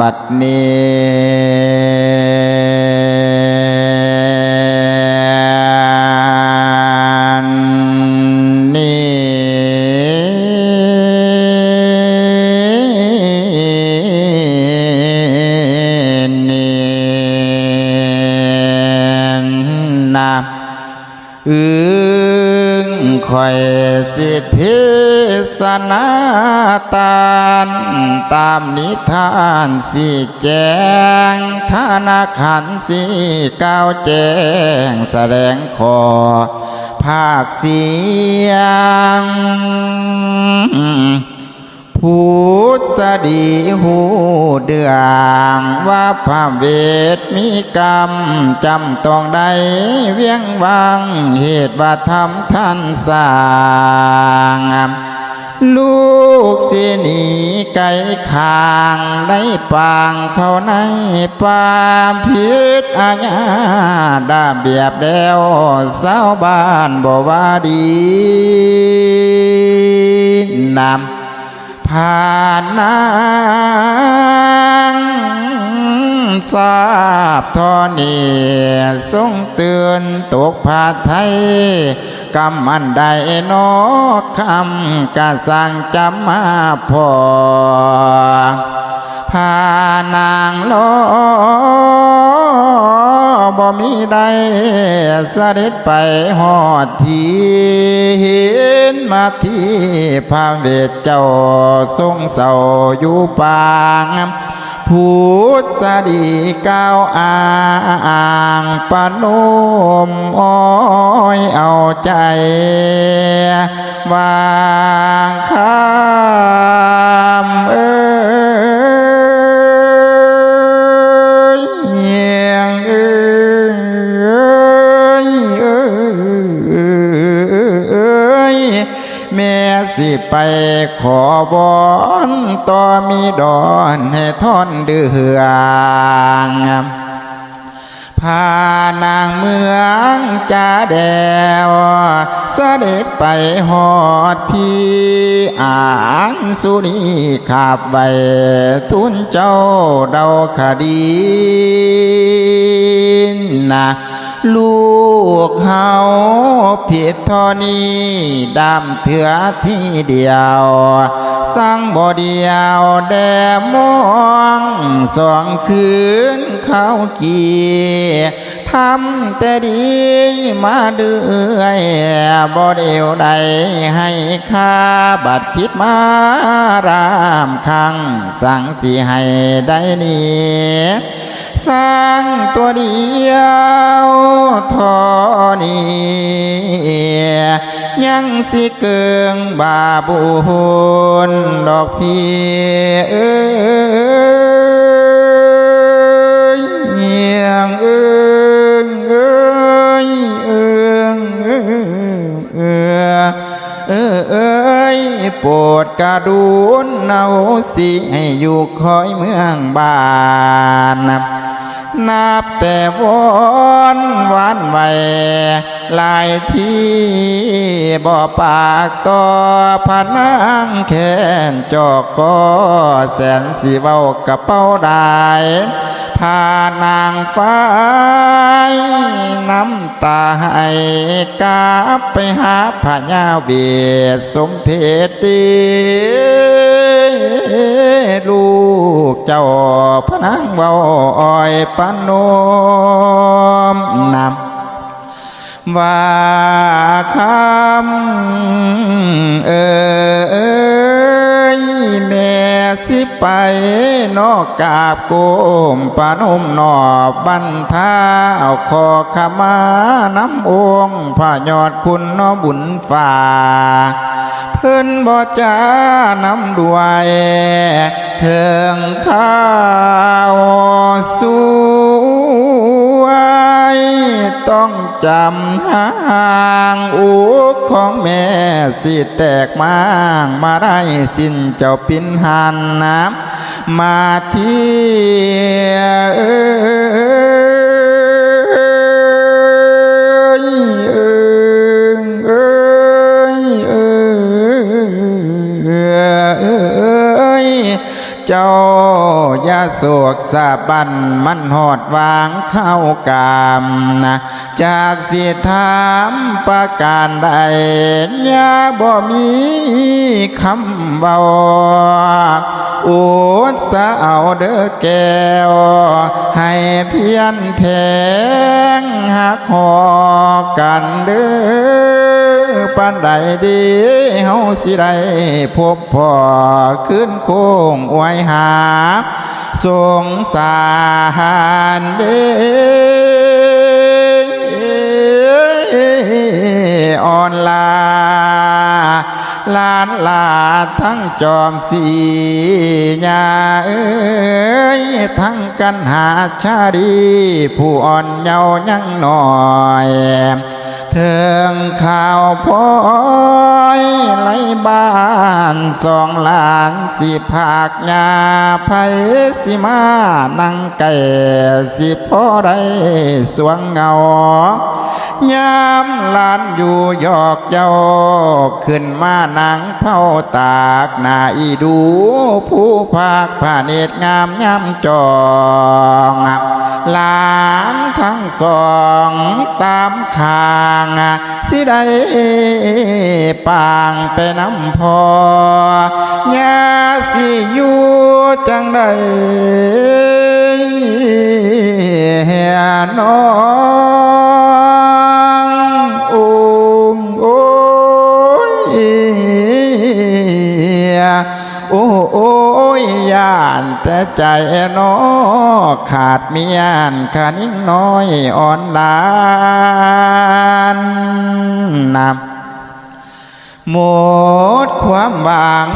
บัดนี้คอยสิเทศนาตานตามนิทานสิแจงธนาขันธ์สิก้าวแจ้งแสดงขอภาคเสียงพูดสดีหูเดืองว่าพระเวทมีกรรมจำต้องได้เวียงวังเหตุว่าทำท่านสร้างลูกสิหนีไก่คางได้ปางเขาในป่าพิษอาญาดาเบียบเดวสาวบ้านบ่ว่าดีนำผ่านนางทราบทอนีทรงเตือนตกผาไทยกำมันได้นอกคำกะสั่งจำมาพอพานางล้อบ่มีได้เสด็จไปหอดที่เห็นมาที่พระเวทเจ้าทรงเศร้าอยู่ปางพูดสดีก้าวอ่างปนมอ้อยเอาใจวางคำแม่สิไปขอบอนต่อมีดอนให้ท่อนเดืองพานางเมืองจ่าแดวเสด็จไปหอดพี่อ่านสุนีขาบใบทุนเจ้าเดาคดีนะลูกเฮาผิดทอนี้ดำเถือที่เดียวสร้างบ่เดียวแดมองสองคืนเขากี่ทำแต่ดีมาเดือยบ่เดียวใดให้ข้าบัดผิดมารามคังสั่งสิให้ได้นี้สร้างตัวเดียวทอนี้ยังสิเกิงบาบุญดอกพี่ยังโปรดกระดูนเอาสิให้อยู่คอยเมืองบ้านนับแต่วอนหวานไหวลายที่บ่ปากต่อพนางแขนจอกก็แสนสิเว้ากระเป๋าได้พานางฟ้าน้ำตาให้กลับไปหาพญาเวทสมเพชดีลูกเจ้าพนางเว้าอ้อยปานนมนำว่าคำแม่สิไปนอกกาบโกมปานมนอบบันทาเอาขอขมาน้ำองค์พระยอดคุณนอบุญฝ่าเพิ่นบ่จ้าน้ำด้วยเถิงข้าวสวยต้องจำห่างอุกของแม่สิแตกมางมาได้สิ้นเจ้าปินหันน้ำมาที่ต เจ้าอย่าโศกสาบันมันหอดวางเข้ากามนะจากสิถามประการใดอย่าบ่มีคำเบาอุตสาเอาเด้อแก้วให้เพียนแพงหักหอกกันเด้อปานใดดีเฮาสิได้พบพ่อขึ้นโค้งอวยหาสงสารเด้อ่อนลาลานลาทั้งจอมสีญาเอ้ยทั้งกันหาชาดีผู้อ่อนเยาว์ยังหน่อยเถิงข่าวพ้อยไหลบ้านสองหลานสิภาคยาไผสิมานั่งไก่สิพ่อได้สวงเงายามหลานอยู่ยอกเจ้าขึ้นมานังเผาตากหน้าอีดูผู้ภาคผ่าเนตรงามย่ำจองหลานทั้งสองตามคางสิได้ปางไปน้ำพอยาสิอยู่จังใดน้องโอ้โอ้โอ้ยย่านแต่ใจน้อขาดเมียนขานิ่งน้อยอ่อนลานนำหมดความหวัง